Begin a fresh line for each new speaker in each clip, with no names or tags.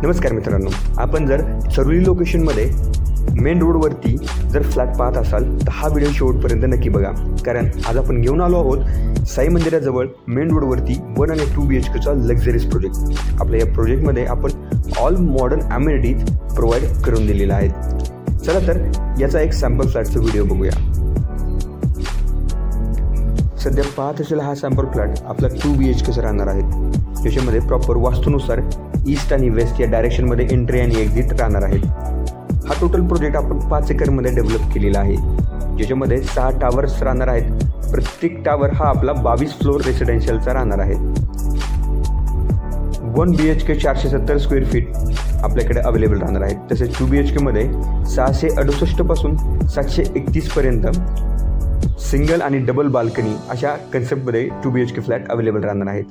नमस्कार मित्रांनो, आपण जर सरुली लोकेशनमध्ये मेन रोडवरती जर फ्लॅट पाहत असाल तर हा व्हिडिओ शेवटपर्यंत नक्की बघा. कारण आज आपण घेऊन आलो आहोत साई मंदिराजवळ मेन रोडवरती 1 आणि 2 BHKचा लक्झरीज प्रोजेक्ट. आपल्या या प्रोजेक्टमध्ये आपण ऑल मॉडर्न ॲम्युनिटीज प्रोव्हाइड करून दिलेल्या आहेत. चला तर याचा एक सॅम्पल फ्लॅटचा व्हिडिओ बघूया. सध्या पाहत असेल हा सॅम्पल फ्लॅट आपला 2 BHKचा राहणार आहे. ज्याच्यामध्ये प्रॉपर वास्तूनुसार ईस्ट आणि वेस्ट या डायरेक्शनमध्ये एंट्री आणि एक्झिट राहणार आहेत. हा टोटल प्रोजेक्ट आपण 5 एकरमध्ये डेव्हलप केलेला आहे. ज्याच्यामध्ये 6 टावर्स राहणार आहेत. प्रत्येक टावर हा आपला 22 फ्लोअर रेसिडेन्शियलचा राहणार आहे. 1 BHK 470 स्क्वेअर फीट आपल्याकडे अवेलेबल राहणार आहेत. तसेच 2 BHKमध्ये 668 पासून 731 पर्यंत सिंगल आणि डबल बाल्कनी अशा कन्सेप्टमध्ये 2 BHK फ्लॅट अवेलेबल राहणार आहेत.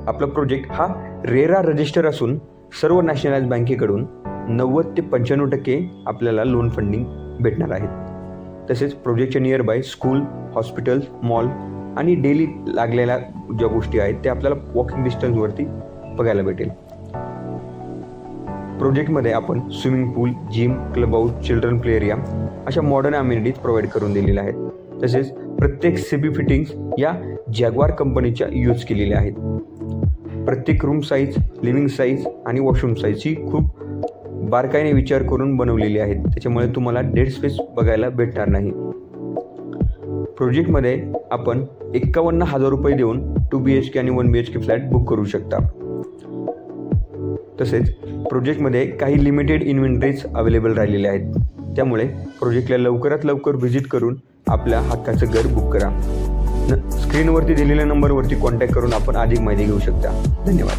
आपला प्रोजेक्ट हा रेरा रजिस्टर असून सर्व नॅशनलाइज बँकेकडून 90 ते 95% आपल्याला लोन फंडिंग भेटणार आहे. तसेच प्रोजेक्टच्या near by school, hospital, mall आणि डेली लागलेल्या ज्या गोष्टी आहेत त्या आपल्याला वॉकिंग डिस्टन्सवरती बघायला भेटेल. प्रोजेक्टमध्ये आपण swimming pool, gym, club house, children play area अशा मॉडर्न अम्युनिटीज प्रोव्हाइड करून दिलेल्या आहेत. तसेच प्रत्येक CB फिटिंग्स या जॅग्वार कंपनीच्या यूज केलेल्या आहेत. प्रत्येक रूम साईज, लिव्हिंग साईज आणि वॉशरूम साईजची खूप बारकाईने विचार करून बनवलेली आहेत. त्याच्यामुळे तुम्हाला डेड स्पेस बघायला भेटणार नाही. प्रोजेक्टमध्ये आपण 51,000 रुपये देऊन 2 BHK आणि 1 BHK फ्लॅट बुक करू शकता. तसेच प्रोजेक्टमध्ये काही लिमिटेड इन्व्हेंटरीज अवेलेबल राहिलेले आहेत. त्यामुळे प्रोजेक्टला लवकरात लवकर व्हिजिट करून आपल्या हक्काचं घर बुक करा. स्क्रीनवरती दिलेल्या नंबरवरती कॉन्टॅक्ट करून आपण अधिक माहिती घेऊ शकता. धन्यवाद.